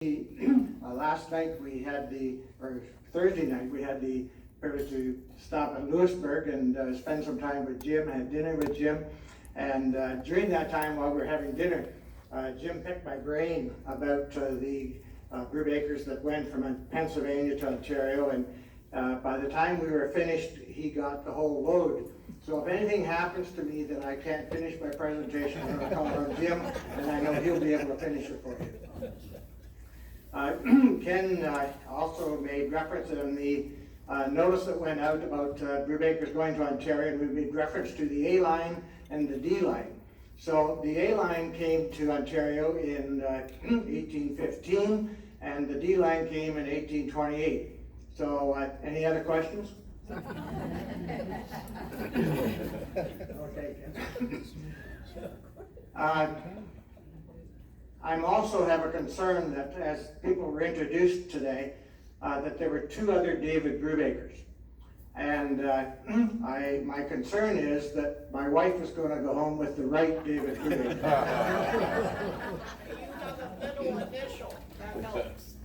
Last night we had or Thursday night, we had the privilege to stop at Lewisburg and spend some time with Jim, had dinner with Jim. And during that time while we were having dinner, Jim picked my brain about the Brubakers that went from Pennsylvania to Ontario. And by the time we were finished, he got the whole load. So if anything happens to me that I can't finish my presentation, I'm going to call on Jim, and I know he'll be able to finish it for you. Ken also made reference in the notice that went out about Brubakers going to Ontario, and we made reference to the A line and the D line. So the A line came to Ontario in 1815, and the D line came in 1828. So any other questions? Okay. I also have a concern that as people were introduced today, that there were two other David Brubakers. And my concern is that my wife is going to go home with the right David Brubaker. You have a middle initial, that helps.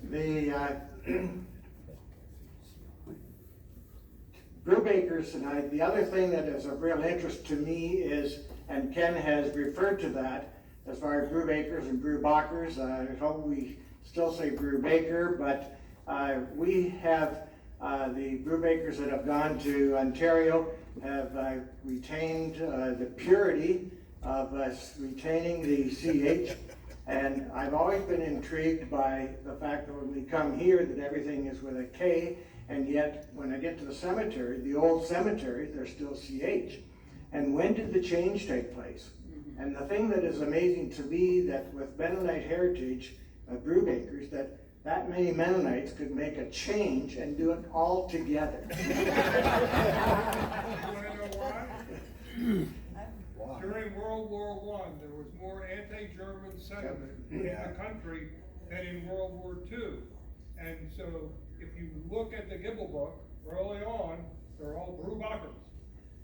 The Brubakers tonight, the other thing that is of real interest to me is, and Ken has referred to that, as far as Brubakers and Brubachers, I hope we still say Brubaker, but we have the Brubakers that have gone to Ontario have retained the purity of retaining the CH, and I've always been intrigued by the fact that when we come here that everything is with a K, and yet when I get to the cemetery, the old cemetery, there's still CH. And when did the change take place? And the thing that is amazing to me that with Mennonite heritage, Brubakers, that many Mennonites could make a change and do it all together. During World War I, there was more anti-German sentiment in the country than in World War II. And so if you look at the Gibble book, early on, they're all Brubachers.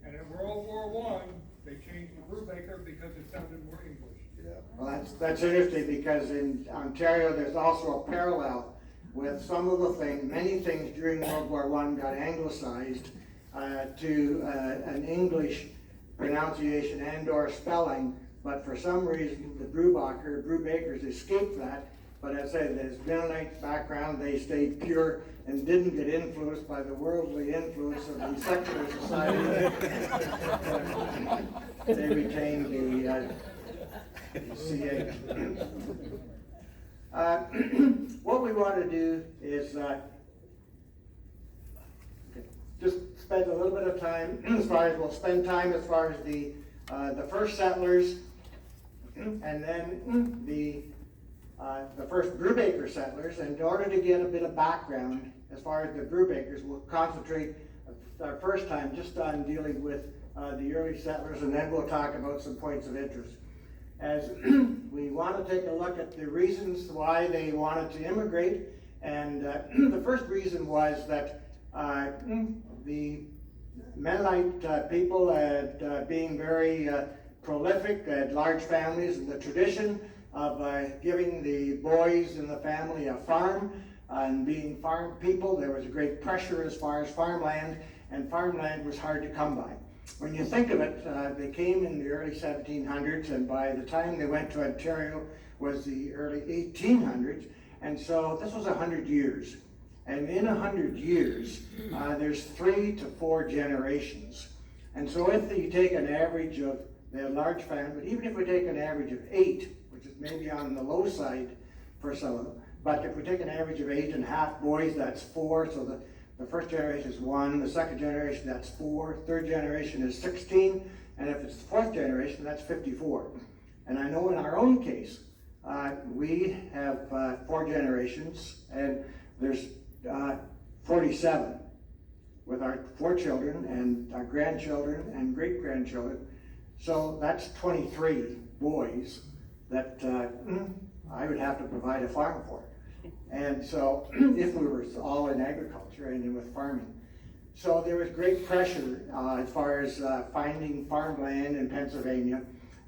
And in World War I, they changed to Brubaker because it sounded more English. Yeah. Well, that's interesting because in Ontario, there's also a parallel with some of the things, many things during World War I got anglicized to an English pronunciation and or spelling, but for some reason the Brubakers escaped that. But as I said, there's Mennonite background, they stayed pure and didn't get influenced by the worldly influence of the secular society. They retained the CH. What we want to do is just spend a little bit of time, as far as we'll spend time as far as the first settlers, and then the first Brubaker settlers. And in order to get a bit of background as far as the Brubakers, we'll concentrate our first time just on dealing with the early settlers, and then we'll talk about some points of interest. As we want to take a look at the reasons why they wanted to immigrate, and the first reason was that the Mennonite people being very prolific, had large families, and the tradition of giving the boys in the family a farm, and being farm people, there was a great pressure as far as farmland, and farmland was hard to come by. When you think of it, they came in the early 1700s, and by the time they went to Ontario was the early 1800s, and so this was 100 years. And in 100 years, there's 3 to 4 generations. And so if you take an average of the large family, but even if we take an average of 8, which is maybe on the low side for some of them, but if we take an average of 8.5 boys, that's 4, so the first generation is 1, the second generation, that's 4, third generation is 16, and if it's the fourth generation, that's 54. And I know in our own case, we have 4 generations, and there's 47 with our 4 children and our grandchildren and great-grandchildren. So that's 23 boys that I would have to provide a farm for. And so if we were all in agriculture and with farming. So there was great pressure as far as finding farmland in Pennsylvania.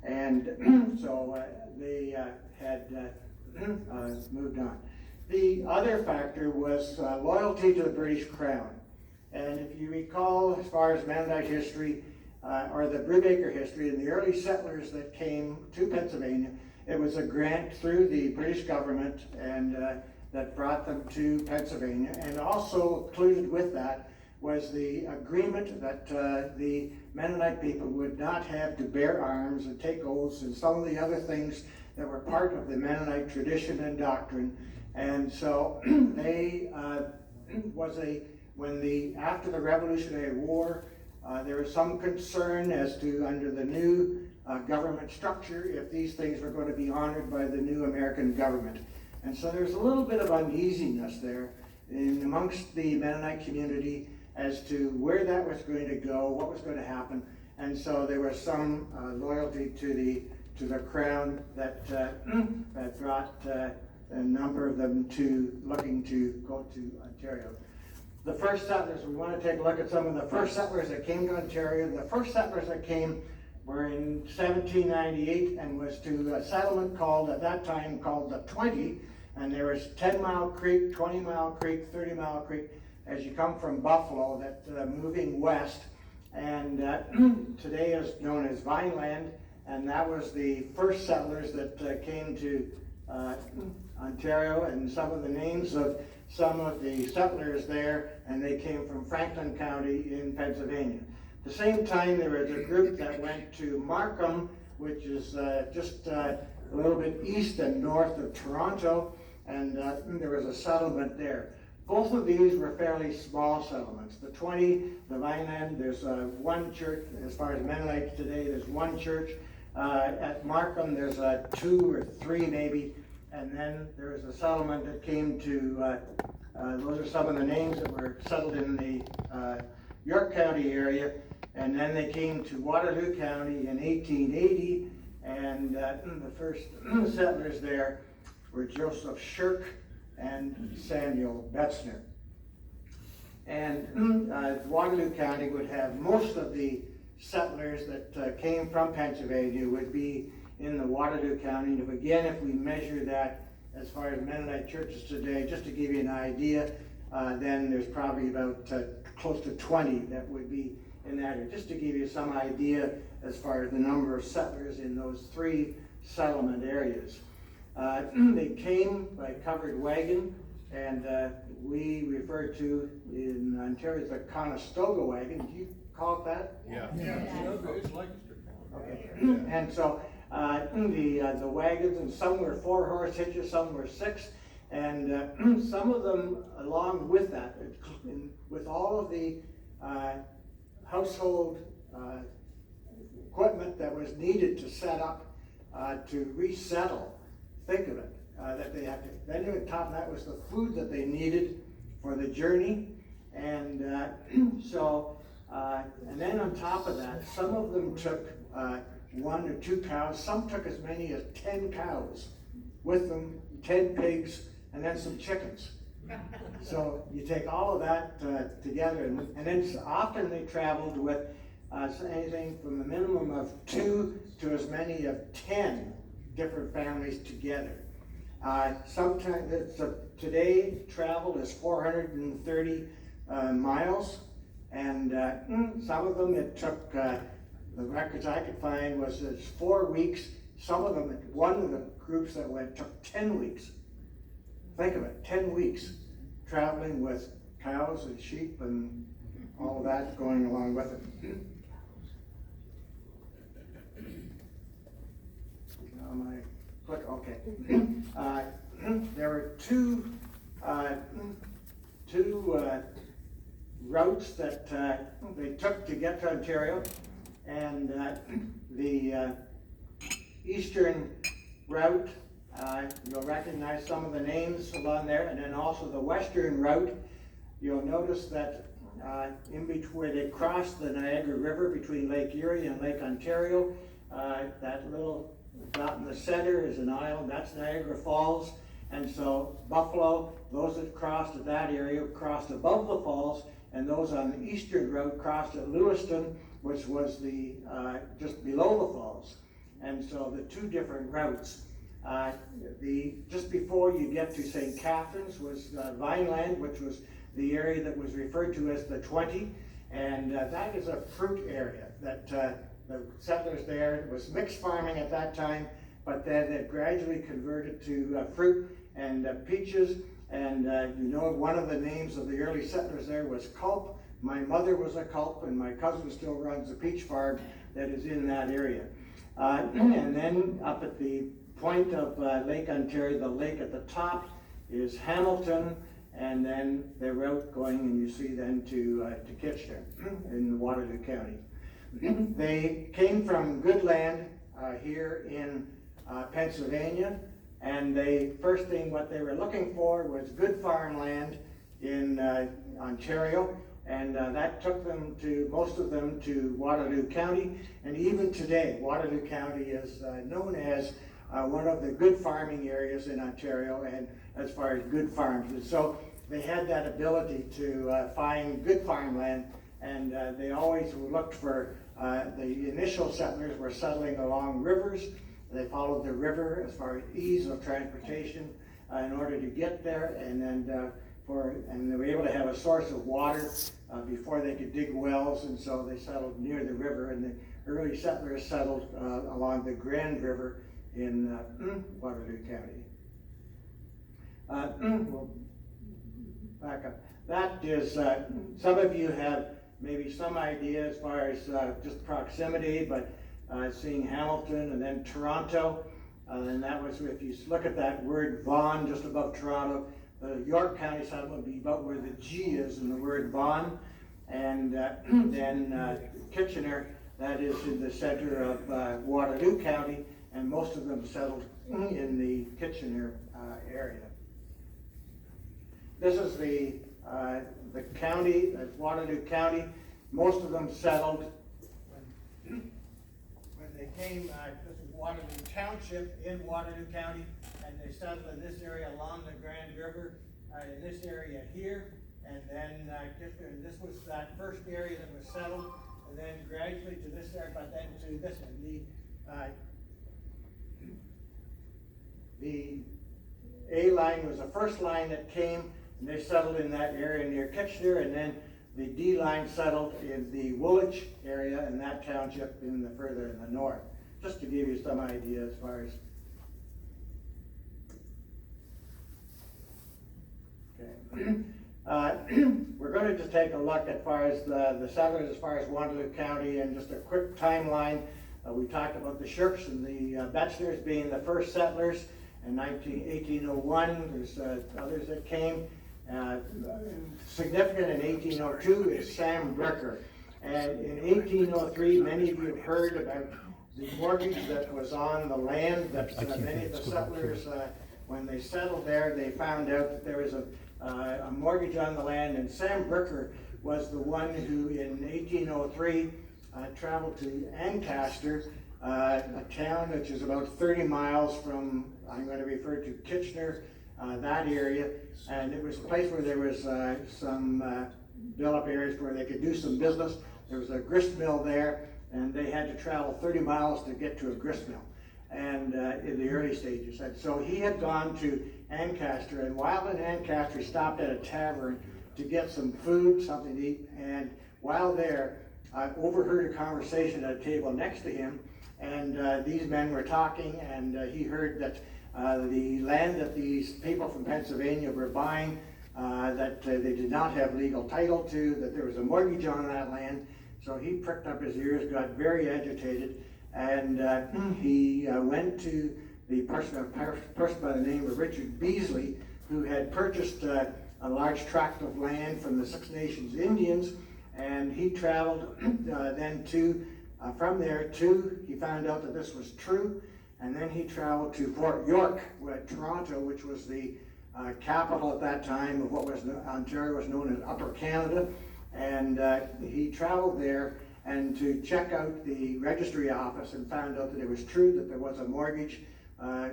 And so they had moved on. The other factor was loyalty to the British Crown. And if you recall, as far as Mennonite history, or the Brubaker history, and the early settlers that came to Pennsylvania, it was a grant through the British government and that brought them to Pennsylvania. And also included with that was the agreement that the Mennonite people would not have to bear arms and take oaths and some of the other things that were part of the Mennonite tradition and doctrine. And so they after the Revolutionary War, there was some concern as to, under the new government structure, if these things were going to be honored by the new American government. And so there's a little bit of uneasiness there amongst the Mennonite community as to where that was going to go, what was going to happen. And so there was some loyalty to the Crown that brought a number of them to looking to go to Ontario. The first settlers, we want to take a look at some of the first settlers that came to Ontario. The first settlers that came were in 1798 and was to a settlement called, at that time, called the 20. And there was 10 Mile Creek, 20 Mile Creek, 30 Mile Creek, as you come from Buffalo, that moving west. And today is known as Vineland. And that was the first settlers that came to Ontario, and some of the names of some of the settlers there, and they came from Franklin County in Pennsylvania. At the same time, there was a group that went to Markham, which is just a little bit east and north of Toronto, and there was a settlement there. Both of these were fairly small settlements. The 20, the Vineland, there's one church. As far as Mennonites today, there's one church. At Markham, there's 2 or 3 maybe. And then there was a settlement that came to, those are some of the names that were settled in the York County area. And then they came to Waterloo County in 1880. And the first settlers there were Joseph Shirk and Samuel Betzner. And Waterloo County would have most of the settlers that came from Pennsylvania would be in the Waterloo County. And if we measure that as far as Mennonite churches today, just to give you an idea, then there's probably about close to 20 that would be in that area. Just to give you some idea as far as the number of settlers in those 3 settlement areas. They came by covered wagon, and we refer to in Ontario as a Conestoga wagon. Do you call it that? Yeah. It's Lancaster. Okay. And so the wagons, and some were 4-horse hitches, some were 6, and some of them, along with that, with all of the household equipment that was needed to set up to resettle. Think of it, that they had to. Then on top of that was the food that they needed for the journey, and and then on top of that, some of them took 1 or 2 cows. Some took as many as 10 cows with them, 10 pigs, and then some chickens. So you take all of that together, and then often they traveled with anything from a minimum of 2 to as many as 10 different families together. Sometimes today travel is 430 miles, and some of them it took. The records I could find was 4 weeks. Some of them, one of the groups that went took 10 weeks. Think of it, 10 weeks traveling with cows and sheep and all of that going along with it. Now my click, okay. There were two routes that they took to get to Ontario, and the eastern route, you'll recognize some of the names along there, and then also the western route. You'll notice that in between where they crossed the Niagara River between Lake Erie and Lake Ontario, that little dot in the center is an island, that's Niagara Falls. And so Buffalo, those that crossed at that area crossed above the falls, and those on the eastern route crossed at Lewiston, which was the just below the falls. and so the two different routes. Just before you get to St. Catharines was Vineland, which was the area that was referred to as the 20, and that is a fruit area that the settlers there, it was mixed farming at that time, but then it gradually converted to fruit and peaches, and one of the names of the early settlers there was Culp. My mother was a Culp, and my cousin still runs a peach farm that is in that area. And then up at the point of Lake Ontario, the lake at the top is Hamilton, and then the route going, and you see then to Kitchener in Waterloo County. They came from good land here in Pennsylvania, and first thing what they were looking for was good farmland in Ontario, and that took them most of them to Waterloo County, and even today Waterloo County is known as one of the good farming areas in Ontario, and as far as good farms. And so they had that ability to find good farmland, and they always looked for, the initial settlers were settling along rivers. They followed the river as far as ease of transportation in order to get there, and then and they were able to have a source of water before they could dig wells, and so they settled near the river, and the early settlers settled along the Grand River in Waterloo County. We'll back up. That is, some of you have maybe some idea as far as just proximity, but seeing Hamilton and then Toronto, and that was, if you look at that word Vaughan just above Toronto, the York County settlement would be about where the G is in the word Vaughan, and then Kitchener, that is in the center of Waterloo County, and most of them settled in the Kitchener area. This is the county, that's Waterloo County. Most of them settled when they came, this is Waterloo Township in Waterloo County, and they settled in this area along the Grand River, in this area here, and then and this was that first area that was settled, and then gradually to this area, but then to this one. The A line was the first line that came, and they settled in that area near Kitchener, and then the D line settled in the Woolwich area in that township further in the north, just to give you some idea as far as. Okay. We're going to just take a look as far as the settlers as far as Waterloo County, and just a quick timeline. We talked about the Shirks and the Batchelors being the first settlers in 1801. There's others that came. Significant in 1802 is Sam Bricker. And in 1803, many of you have heard about the mortgage that was on the land that many of the settlers, when they settled there, they found out that there was a mortgage on the land, and Sam Bricker was the one who in 1803 traveled to Lancaster, a town which is about 30 miles from, I'm going to refer to Kitchener, that area, and it was a place where there was some built-up areas where they could do some business. There was a grist mill there, and they had to travel 30 miles to get to a grist mill, and in the early stages. And so he had gone to Lancaster, and while in Lancaster, he stopped at a tavern to get some food, something to eat, and while there, I overheard a conversation at a table next to him, and these men were talking, and he heard that the land that these people from Pennsylvania were buying, that they did not have legal title to, that there was a mortgage on that land. So he pricked up his ears, got very agitated, and he went to the person by the name of Richard Beasley, who had purchased a large tract of land from the Six Nations Indians, and he traveled then from there he found out that this was true, and then he traveled to Fort York, Toronto, which was the capital at that time of what was Ontario was known as Upper Canada, and he traveled there and to check out the registry office, and found out that it was true that there was a mortgage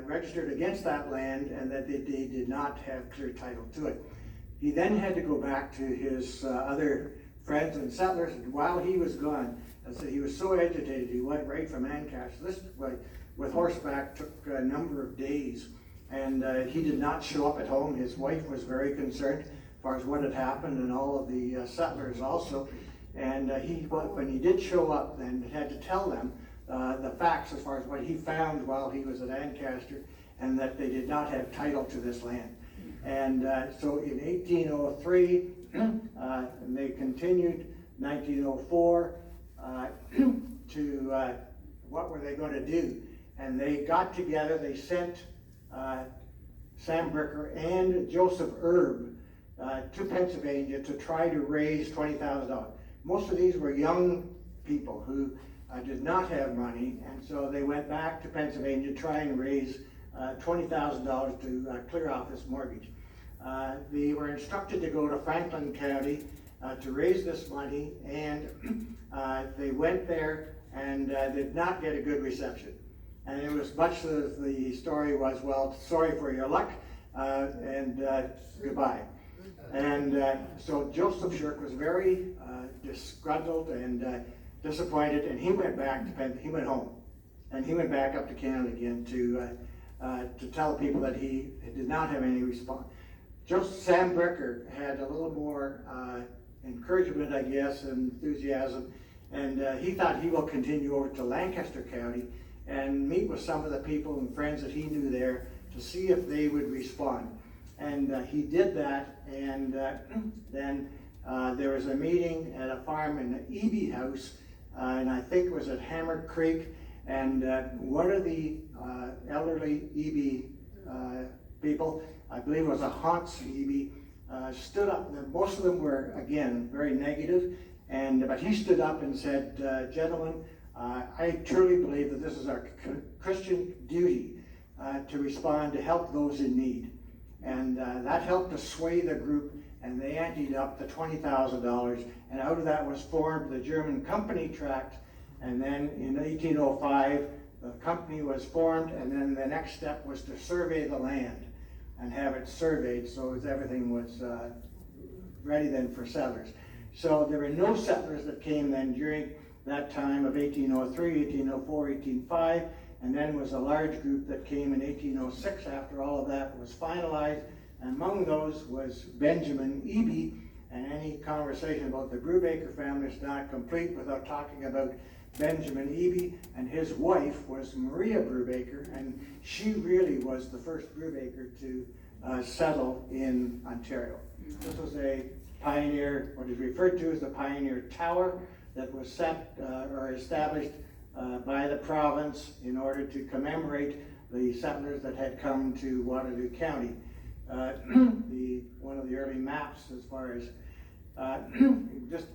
registered against that land, and that they did not have clear title to it. He then had to go back to his other friends and settlers, and while he was gone, he was so agitated, he went right from Lancaster. This with horseback took a number of days. And he did not show up at home. His wife was very concerned as far as what had happened, and all of the settlers also. And when he did show up, then had to tell them the facts as far as what he found while he was at Lancaster, and that they did not have title to this land. And so in 1803, and they continued 1904 to what were they going to do? And they got together, they sent Sam Bricker and Joseph Erb to Pennsylvania to try to raise $20,000. Most of these were young people who did not have money, and so they went back to Pennsylvania to try and raise $20,000 to clear off this mortgage. They were instructed to go to Franklin County to raise this money, and they went there and did not get a good reception. And it was much as the story was, well, sorry for your luck, and goodbye. And so Joseph Shirk was very disgruntled and disappointed, and he went back to he went home, and he went back up to Canada again to tell people that he did not have any response. Sam Bricker had a little more encouragement, I guess, and enthusiasm, and he thought he will continue over to Lancaster County and meet with some of the people and friends that he knew there to see if they would respond. And he did that, and then there was a meeting at a farm in the Eby house, and I think it was at Hammer Creek, and one of the elderly Eby people, I believe it was a Hans Eby, stood up. Most of them were, again, very negative, but he stood up and said, gentlemen, I truly believe that this is our Christian duty to respond to help those in need. And that helped to sway the group, and they anteed up to $20,000, and out of that was formed the German Company Tract. And then in 1805, the company was formed, and then the next step was to survey the land and have it surveyed so as everything was ready then for settlers. So there were no settlers that came then during that time of 1803, 1804, 1805, and then was a large group that came in 1806 after all of that was finalized. And among those was Benjamin Eby, and any conversation about the Brubaker family is not complete without talking about Benjamin Eby, and his wife was Maria Brubaker, and she really was the first Brubaker to settle in Ontario. This was a pioneer, what is referred to as the Pioneer Tower, that was set or established by the province in order to commemorate the settlers that had come to Waterloo County. One of the early maps, as far as just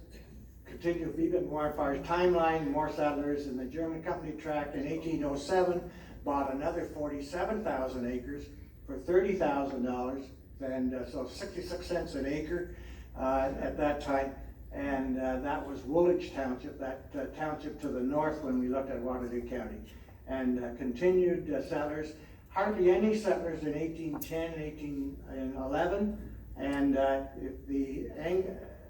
continue a bit more as far as timeline, more settlers in the German Company Tract in 1807 bought another 47,000 acres for $30,000, and so 66 cents an acre at that time. And that was Woolwich Township, that township to the north when we looked at Waterloo County. And continued settlers, hardly any settlers in 1810 and 1811. And if the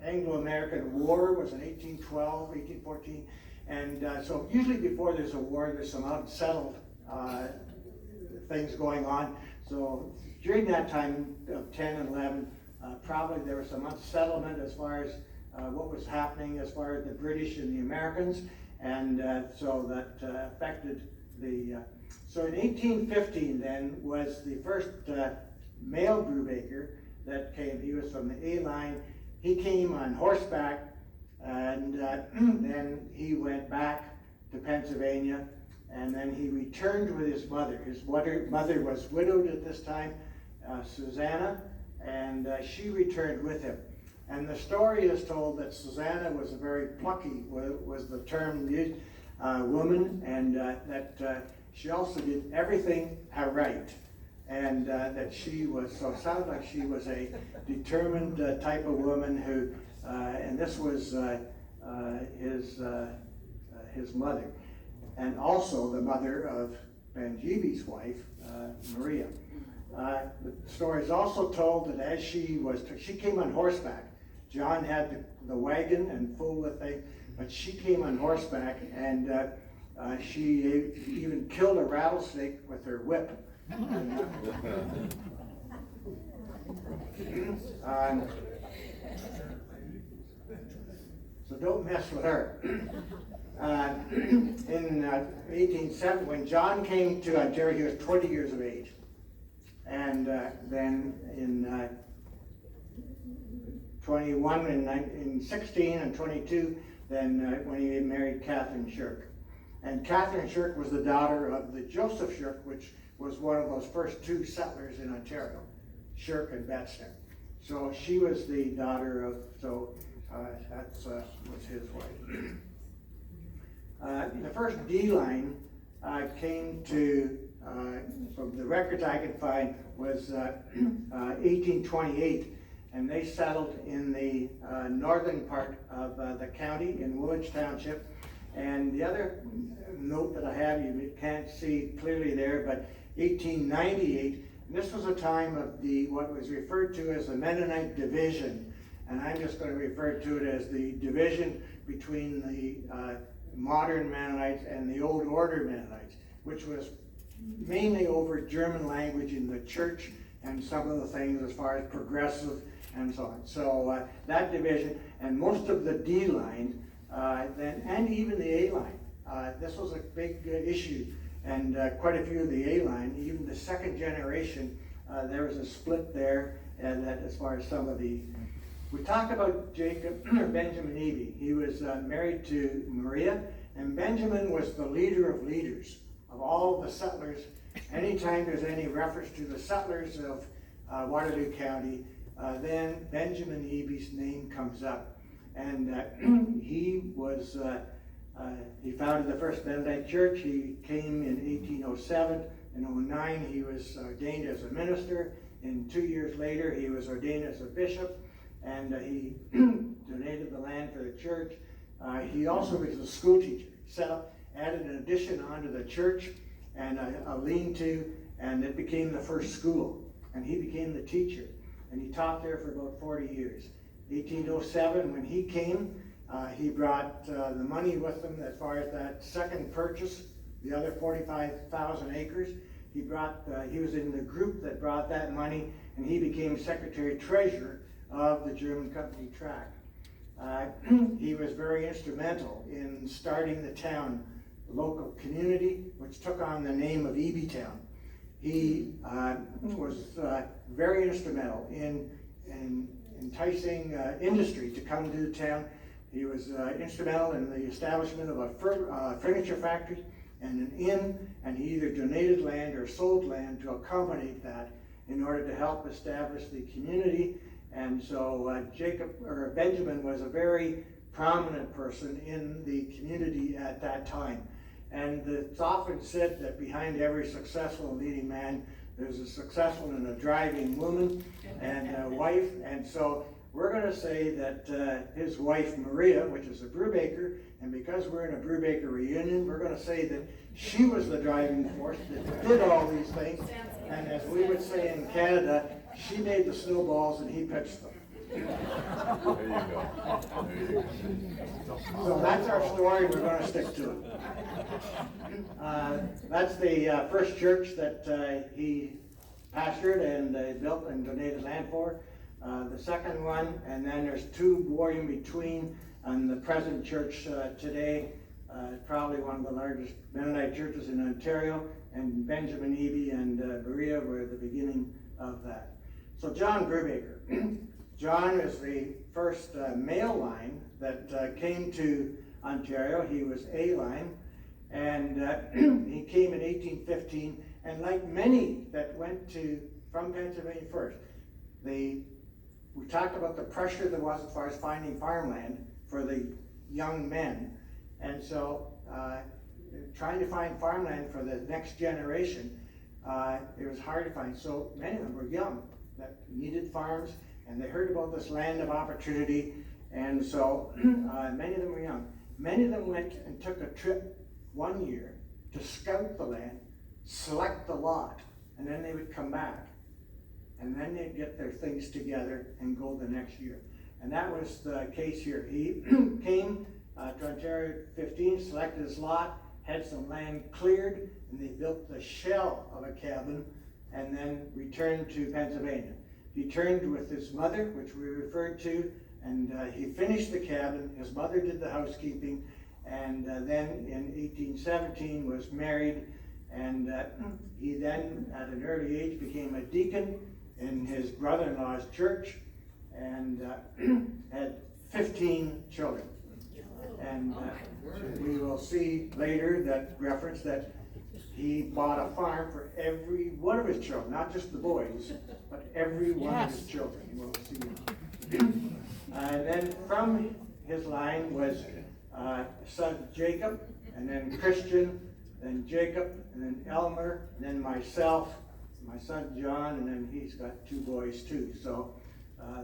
Anglo-American War was in 1812, 1814. And so usually before there's a war, there's some unsettled things going on. So during that time of 10 and 11, probably there was some unsettlement as far as what was happening as far as the British and the Americans, and so that affected the. So in 1815 then was the first male Brubaker that came. He was from the A line. He came on horseback, and then he went back to Pennsylvania, and then he returned with his mother. His mother was widowed at this time, Susanna, and she returned with him. And the story is told that Susanna was a very plucky, was the term used, woman, and that she also did everything right. And that she was, so it sounded like she was a determined type of woman who, and this was his mother, and also the mother of Benjibi's wife, Maria. The story is also told that as she came on horseback. John had the wagon and full of things, but she came on horseback, and She even killed a rattlesnake with her whip. So don't mess with her. In 1870, when John came to Ontario, he was 20 years of age. And then in 21, in 16 and 22, then when he married Catherine Shirk. And Catherine Shirk was the daughter of the Joseph Shirk, which was one of those first two settlers in Ontario, Shirk and Betzner. So she was the daughter of, so that was his wife. The first D line came to, from the records I could find, was 1828, and they settled in the northern part of the county in Woolwich Township. And the other note that I have, you can't see clearly there, but 1898, and this was a time of the what was referred to as the Mennonite Division, and I'm just going to refer to it as the division between the modern Mennonites and the Old Order Mennonites, which was mainly over German language in the church and some of the things as far as progressive and so on. So that division, and most of the D line, then, and even the A line. This was a big issue, and quite a few of the A line, even the second generation, there was a split there, and that as far as some of the. We talked about Jacob, or Benjamin Eby. He was married to Maria, and Benjamin was the leader of leaders of all the settlers. Anytime there's any reference to the settlers of Waterloo County, then Benjamin Eby's name comes up. And he was, he founded the first Mennonite church. He came in 1807. In 09, he was ordained as a minister. And 2 years later, he was ordained as a bishop. And he donated the land for the church. He also was a school teacher. Set up, added an addition onto the church and a lean-to, and it became the first school. And he became the teacher. And he taught there for about 40 years. 1807, when he came, he brought the money with him as far as that second purchase, the other 45,000 acres. He was in the group that brought that money, and he became secretary-treasurer of the German company tract. He was very instrumental in starting the town, the local community, which took on the name of Ebytown. He was very instrumental in enticing industry to come to the town. He was instrumental in the establishment of a furniture factory and an inn, and he either donated land or sold land to accommodate that in order to help establish the community. And so Benjamin was a very prominent person in the community at that time. And it's often said that behind every successful and leading man, there's a successful and a driving woman and a wife. And so we're going to say that his wife, Maria, which is a Brubaker, and because we're in a Brubaker reunion, we're going to say that she was the driving force that did all these things. And as we would say in Canada, she made the snowballs and he pitched them. There you go. There you go. So that's our story. We're going to stick to it. That's the first church that he pastored and built and donated land for. The second one, and then there's two more in between, and the present church today, probably one of the largest Mennonite churches in Ontario, and Benjamin Eby and Maria were the beginning of that. So John Brubaker. John is the first male line that came to Ontario. He was A line, and he came in 1815, and like many that went from Pennsylvania first, we talked about the pressure there was as far as finding farmland for the young men, and so trying to find farmland for the next generation, it was hard to find. So many of them were young that needed farms, and they heard about this land of opportunity, and so many of them were young. Many of them went and took a trip 1 year to scout the land, select the lot, and then they would come back. And then they'd get their things together and go the next year. And that was the case here. He came to Ontario 15, selected his lot, had some land cleared, and they built the shell of a cabin, and then returned to Pennsylvania. He returned with his mother, which we referred to, and he finished the cabin. His mother did the housekeeping, and then in 1817 was married, and he then, at an early age, became a deacon in his brother-in-law's church, and had 15 children. And we will see later that reference that he bought a farm for every one of his children, not just the boys, but every one of his children. We'll see. And then from his line was son Jacob, and then Christian, then Jacob, and then Elmer, and then myself, my son John, and then he's got 2 boys too. So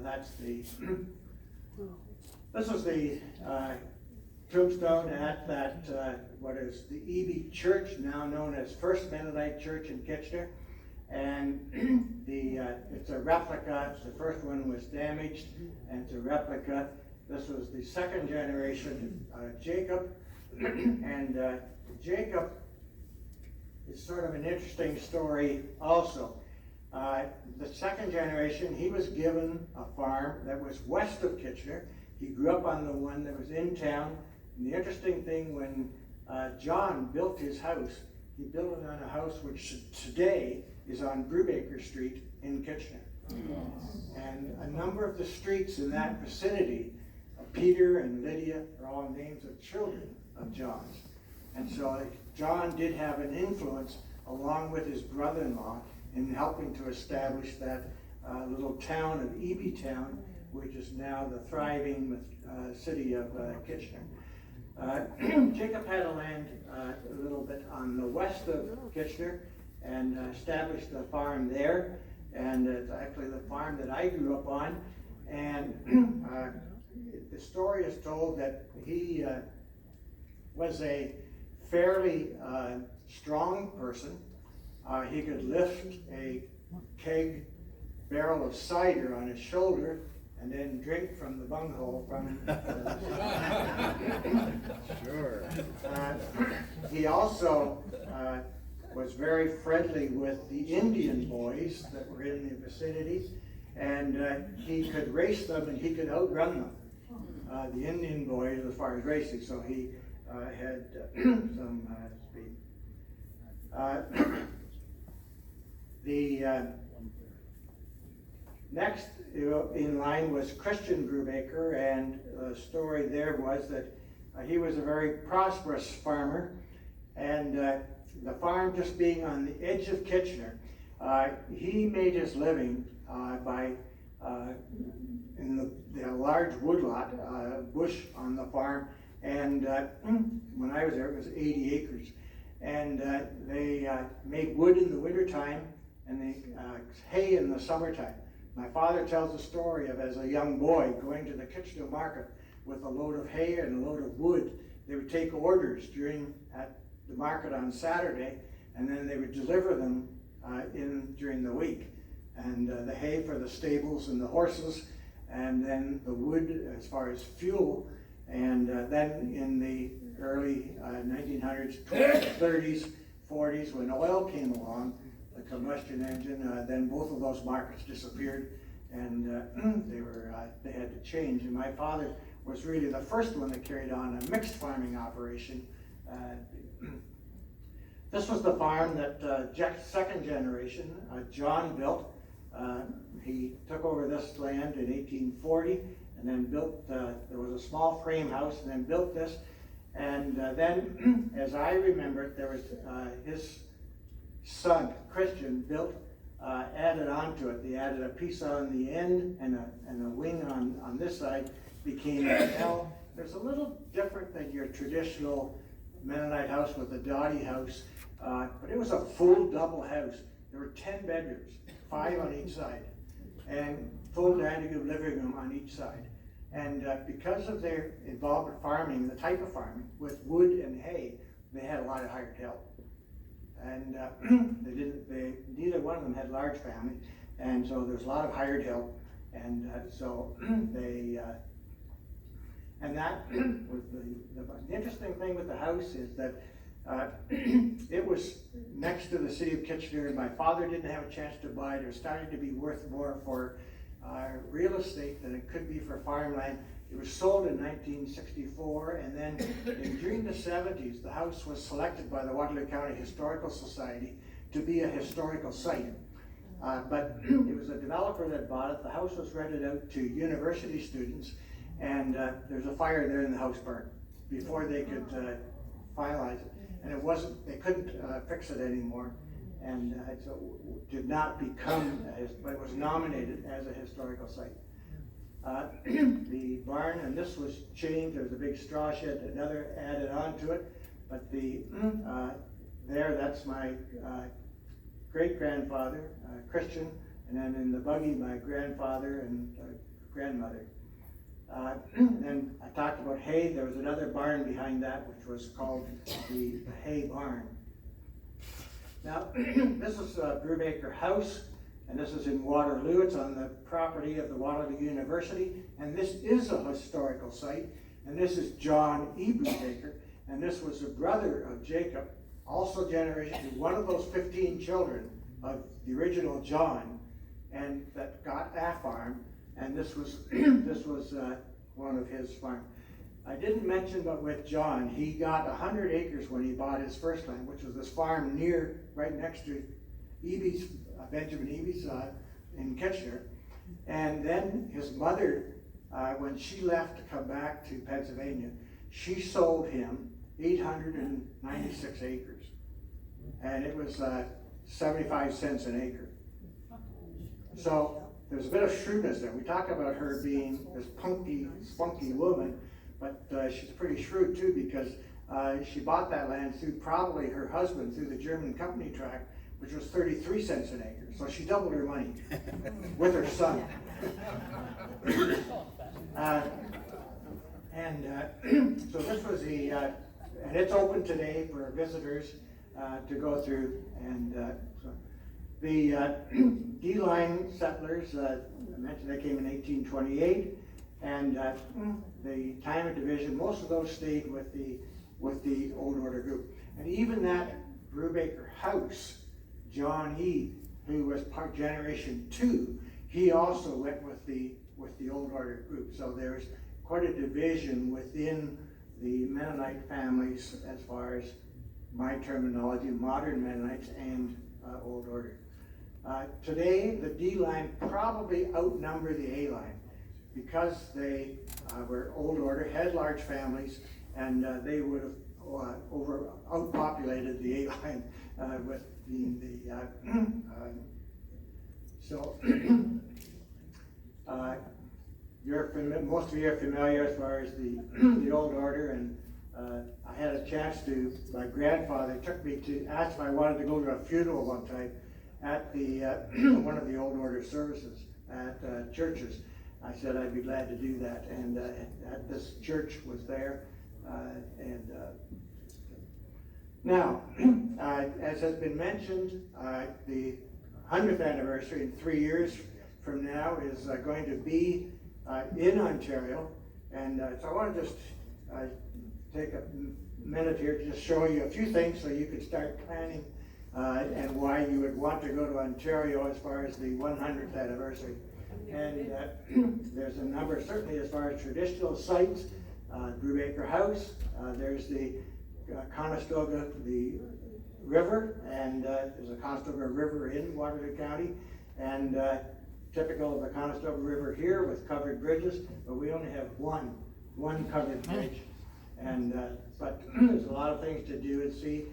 that's the, this was the tombstone at that, what is the Eben Church, now known as First Mennonite Church in Kitchener. And it's a replica. The first one was damaged, and it's a replica. This was the second generation, Jacob. And Jacob is sort of an interesting story also. The second generation, he was given a farm that was west of Kitchener. He grew up on the one that was in town. And the interesting thing, when John built his house, he built it on a house which today is on Brubaker Street in Kitchener. And a number of the streets in that vicinity, Peter and Lydia, are all names of children of John's. And so John did have an influence, along with his brother-in-law, in helping to establish that little town of Ebytown, which is now the thriving city of Kitchener. Jacob had a land a little bit on the west of Kitchener, and established a farm there, and it's actually the farm that I grew up on. And the story is told that he was a fairly strong person. He could lift a keg barrel of cider on his shoulder and then drink from the bunghole from Sure. He also was very friendly with the Indian boys that were in the vicinity, and he could race them and he could outrun them, the Indian boys, as far as racing. So he had some speed. The next in line was Christian Brubaker, and the story there was that he was a very prosperous farmer, and the farm just being on the edge of Kitchener, he made his living by in the large woodlot, bush on the farm, and when I was there it was 80 acres, and they made wood in the wintertime and they hay in the summertime. My father tells a story of, as a young boy, going to the Kitchener market with a load of hay and a load of wood. They would take orders at the market on Saturday, and then they would deliver them during the week. And the hay for the stables and the horses, and then the wood as far as fuel. And then in the early 1900s, 20s, 30s, 40s, when oil came along, the combustion engine, then both of those markets disappeared, and they had to change. And my father was really the first one that carried on a mixed farming operation. This was the farm that second generation, John built. He took over this land in 1840, and then built, there was a small frame house, and then built this. And then, as I remember it, there was his son, Christian, built, added onto it. They added a piece on the end and a wing on this side, became an L. There's a little different than your traditional Mennonite house with a dotty house, but it was a full double house. There were 10 bedrooms, 5 on each side, and full dining room, living room on each side. And because of their involvement in farming, the type of farming, with wood and hay, they had a lot of hired help. And neither one of them had large family, and so there's a lot of hired help. And so they, and that was the interesting thing with the house is that It was next to the city of Kitchener, and my father didn't have a chance to buy it. It was starting to be worth more for real estate than it could be for farmland. It was sold in 1964, and then during the 70s, the house was selected by the Waterloo County Historical Society to be a historical site. But it was a developer that bought it. The house was rented out to university students, and there's a fire there and the house burned before they could finalize it. And they couldn't fix it anymore. And so it did not become, but it was nominated as a historical site. The barn, and this was changed, there was a big straw shed, another added on to it, but that's my great-grandfather, Christian, and then in the buggy, my grandfather and grandmother. Then I talked about hay. There was another barn behind that, which was called the hay barn. Now, this is Brubaker House, and this is in Waterloo. It's on the property of the Waterloo University, and this is a historical site. And this is John E. Brubaker, and this was the brother of Jacob, also generation to one of those 15 children of the original John, and that got a farm. And this was one of his farms. I didn't mention, but with John, he got 100 acres when he bought his first land, which was this farm right next to Ebe's, Benjamin Ebe's in Kitchener. And then his mother, when she left to come back to Pennsylvania, she sold him 896 acres. And it was 75 cents an acre. So there's a bit of shrewdness there. We talk about her being this punky, spunky woman, but she's pretty shrewd too, because she bought that land through probably her husband through the German company tract, which was 33 cents an acre. So she doubled her money with her son. So this was and it's open today for visitors to go through. And the D-line settlers, I mentioned they came in 1828, and the time of division, most of those stayed with the Old Order group. And even that Brubaker house, John E., who was part generation 2, he also went with the Old Order group. So there's quite a division within the Mennonite families as far as my terminology, modern Mennonites and Old Order. Today, the D line probably outnumber the A line because they were Old Order, had large families, and they would have outpopulated the A line with being the most of you are familiar as far as the Old Order, and I had a chance my grandfather took me to ask if I wanted to go to a funeral one time at the one of the Old Order services at churches. I said I'd be glad to do that, and at this church was there, now, as has been mentioned, the 100th anniversary in 3 years from now is going to be in Ontario, and so I want to just take a minute here to just show you a few things so you can start planning and why you would want to go to Ontario as far as the 100th anniversary. And there's a number, certainly as far as traditional sites, Brubaker House, there's the Conestoga, the river, and there's a Conestoga River in Waterloo County, and typical of the Conestoga River here with covered bridges, but we only have one covered bridge. And but there's a lot of things to do and see.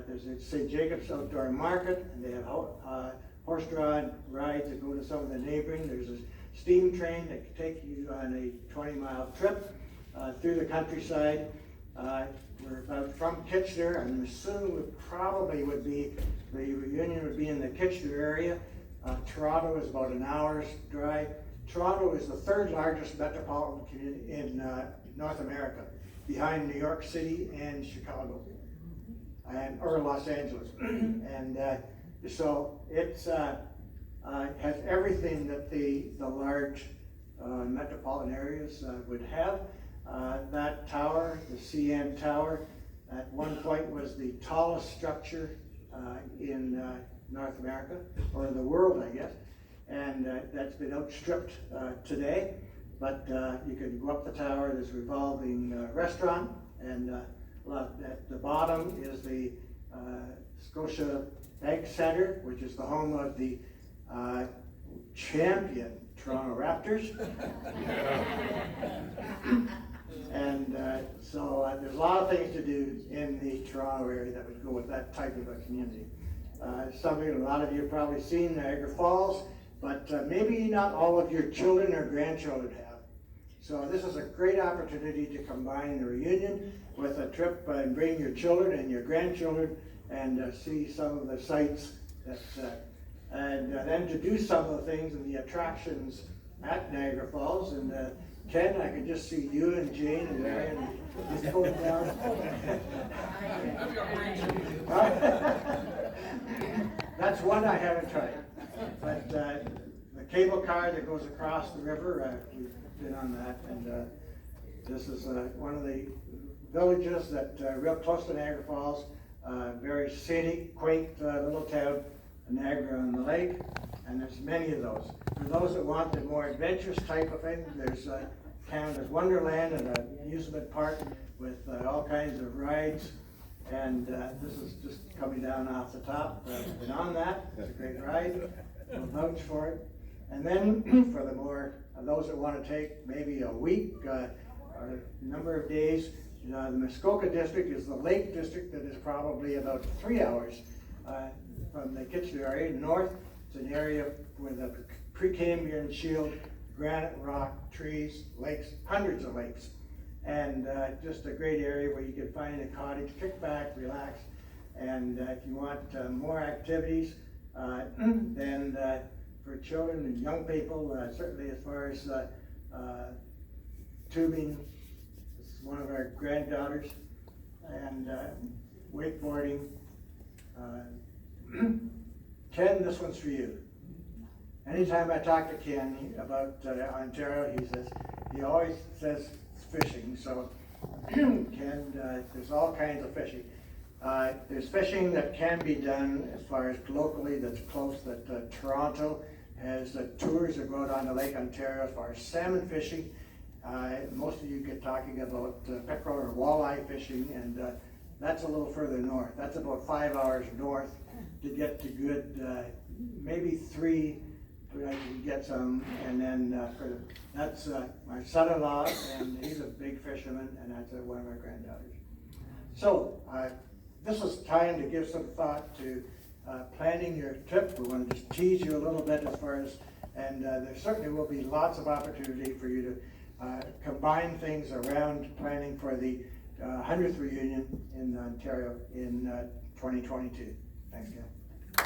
There's a St. Jacob's Outdoor Market, and they have horse-drawn rides that go to some of the neighboring. There's a steam train that can take you on a 20-mile trip through the countryside. We're about from Kitchener, and I'm assuming the reunion would be in the Kitchener area. Toronto is about an hour's drive. Toronto is the 3rd largest metropolitan community in North America, behind New York City and Chicago, or Los Angeles. And so it's has everything that the large metropolitan areas would have. That tower, the CN Tower, at one point was the tallest structure in North America, or the world, I guess. And that's been outstripped today. But you can go up the tower, there's a revolving restaurant, and at the bottom is the Scotia Bank Center, which is the home of the champion Toronto Raptors. And so there's a lot of things to do in the Toronto area that would go with that type of a community. Something a lot of you have probably seen, Niagara Falls, but maybe not all of your children or grandchildren have. So this is a great opportunity to combine the reunion with a trip and bring your children and your grandchildren and see some of the sights that, and then to do some of the things and the attractions at Niagara Falls. And Ken, I can just see you and Jane and Marion just going down. That's one I haven't tried. But the cable car that goes across the river, we've been on that. And this is one of the villages that real close to Niagara Falls, very scenic, quaint little town, Niagara on the Lake. And there's many of those. For those that want the more adventurous type of thing, there's Canada's Wonderland and an amusement park with all kinds of rides. And this is just coming down off the top. Been on that. It's a great ride. We'll vouch for it. And then for the more those that want to take maybe a week or a number of days, the Muskoka District is the lake district that is probably about 3 hours from the Kitchener area north. It's an area with a Precambrian shield, granite rock, trees, lakes, hundreds of lakes. And just a great area where you can find a cottage, kick back, relax. And if you want more activities, then for children and young people, certainly as far as tubing, this is one of our granddaughters, and wakeboarding. Ken, this one's for you. Anytime I talk to Ken about Ontario, he always says fishing. So Ken, there's all kinds of fishing. There's fishing that can be done as far as locally that's close, that Toronto has tours that go out on the Lake Ontario as far as salmon fishing. Most of you get talking about pickerel or walleye fishing, and that's a little further north. That's about 5 hours north to get to good, maybe 3, I can get some, and then that's my son-in-law, and he's a big fisherman, and that's one of our granddaughters. So this is time to give some thought to planning your trip. We want to just tease you a little bit as far as, and there certainly will be lots of opportunity for you to combine things around planning for the 100th reunion in Ontario in 2022. Thanks, Ken.